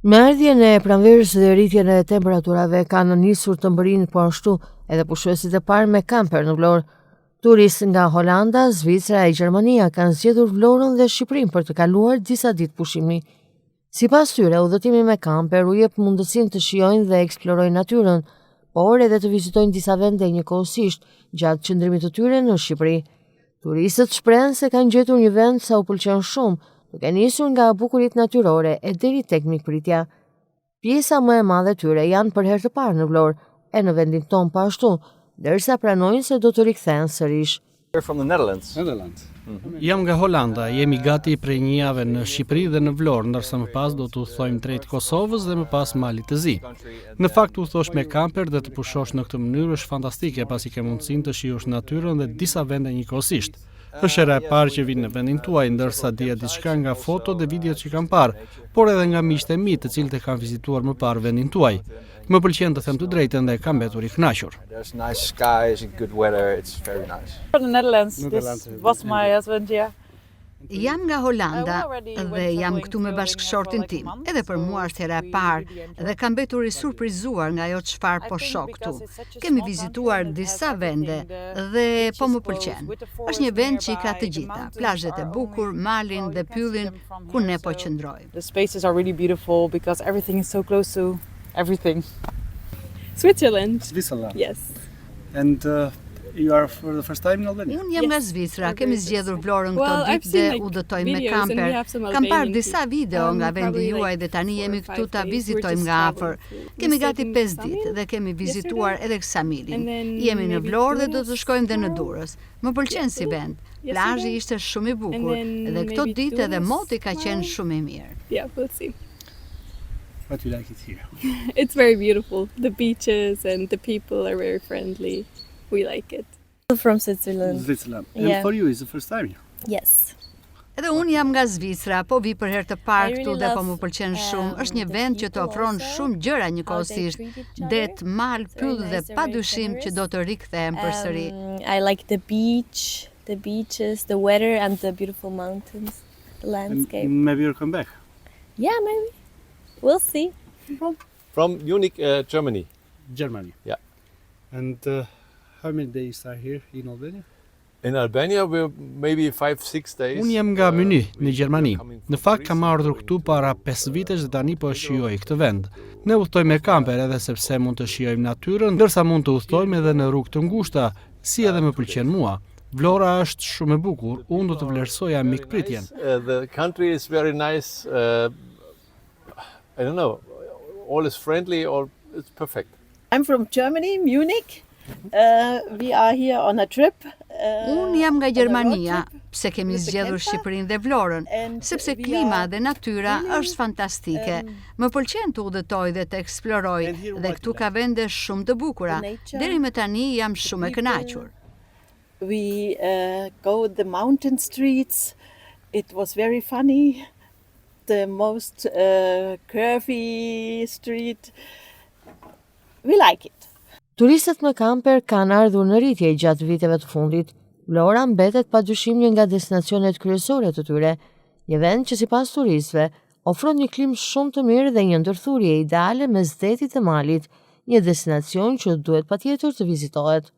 Me ardhjen e pranverës dhe rritjen e temperaturave kanë nisur të mbërinë po ashtu edhe pushuesit e parë me kamper në Vlorë. Turistë nga Holanda, Zvicra e Gjermania kanë zgjedhur Vlorën dhe Shqipërinë për të kaluar disa ditë pushimi. Sipas tyre, udhëtimi me kamper u jep mundësinë të shijojnë dhe eksplorojnë natyrën, por edhe të vizitojnë disa vende njëkohësisht gjatë qëndrimit të tyre në Shqipëri. Turistët shprehen se kanë gjetur një vend sa u pëlqen shumë, duke nisur nga bukuritë natyrore e deri tek mikpritja. Pjesa më e madhe e tyre janë për herë të parë në Vlorë e në vendin tonë po ashtu, ndërsa pranojnë se do të rikthehen sërish. From the Netherlands. Jam nga Holanda, jemi gati prej një jave në Shqipëri dhe në Vlorë, ndërsa më pas do të udhtojmë drejt Kosovës dhe më pas Malit të Zi. Në fakt udhtosh me kamper dhe të pushosh në këtë mënyrë është fantastike pasi ke mundësinë të shijosh natyrën dhe disa vende njëkohësisht. Është hera e parë që vinë në vendin tuaj, ndërsa dija diçka nga foto dhe videot që kam parë, por edhe nga miqtë e mi të cilët e kanë vizituar më parë vendin tuaj. Më pëlqen të them të drejtën dhe kam mbetur I kënaqur. There's nice skies and good weather. It's very nice. From the Netherlands. This was my husband, yeah. Jam nga Holanda dhe jam këtu me bashkëshortin tim. Edhe për mua është hera e parë dhe kam mbetur I surprizuar nga ajo çfarë po shoh këtu. Kemi vizituar disa vende dhe po më pëlqen. Është një vend që I ka të gjitha, plazhet e bukur, malin dhe pyllin ku ne po qëndrojmë. The spaces are really beautiful because everything is so close to everything. Switzerland. Switzerland. Yes. And you are for the first time in Albania? Unë jam nga Zvicra, kemi zgjedhur Vlorën këto ditë dhe udhëtojmë me kamper. Kam parë disa video nga vendi juaj dhe tani jemi këtu ta vizitojmë nga afër. Kemi gati 5 ditë dhe kemi vizituar edhe Ksamilin. Jemi në Vlorë dhe do të shkojmë dhe në Durrës. Më pëlqen si vend. Plazhi ishte shumë I bukur dhe këto ditë edhe moti ka qenë shumë I mirë. Yeah, we'll see. But you like it here? It's very beautiful. The beaches and the people are very friendly. We like it. From Switzerland. Switzerland. And Yeah. for you, it's the first time here? Yes. Edhe unë jam nga Zvicra, po vi për herë të parë këtu dhe po më pëlqen shumë. Është një vend që të ofron shumë gjëra njëkohësisht. Det, mal, pyll dhe padyshim që do të rikthehen përsëri. I like the beach, the beaches, the weather and the beautiful mountains, the landscape. And maybe you'll come back. Yeah, maybe. We'll see. From Munich, Germany. Germany. Yeah. And how many days are here in Albania? In Albania, we're maybe 5-6 days. Unë jam nga Munich, në Gjermani. Në fakt kam ardhur këtu para 5 vitesh dhe tani po shijoj këtë vend. Ne udhtojmë me kamper edhe sepse mund të shijojmë natyrën, ndërsa mund të udhtojmë edhe në rrugë të ngushta, si edhe më pëlqen mua. Vlora është shumë e bukur, unë do të vlerësoja mikpritjen. The country is very nice. I don't know. All is friendly, or it's perfect. I'm from Germany, Munich. We are here on a trip. Unë jam nga Gjermania, pse kemi zgjedhur Shqipërinë dhe Vlorën, sepse klima dhe natyra është fantastike. Më pëlqen të udhëtoj dhe të eksploroj dhe këtu ka vende shumë të bukura. Deri më tani jam shumë e kënaqur. We go the mountain streets. It was very funny. The most curvy street. We like it. Turistët me kamper kanë ardhur në rritje gjatë viteve të fundit. Vlora mbetet padyshim një nga destinacionet kryesore të tyre, një vend që sipas turistëve ofron një klimë shumë të mirë dhe një ndërthurje ideale mes detit të malit, një destinacion që duhet patjetër të vizitohet.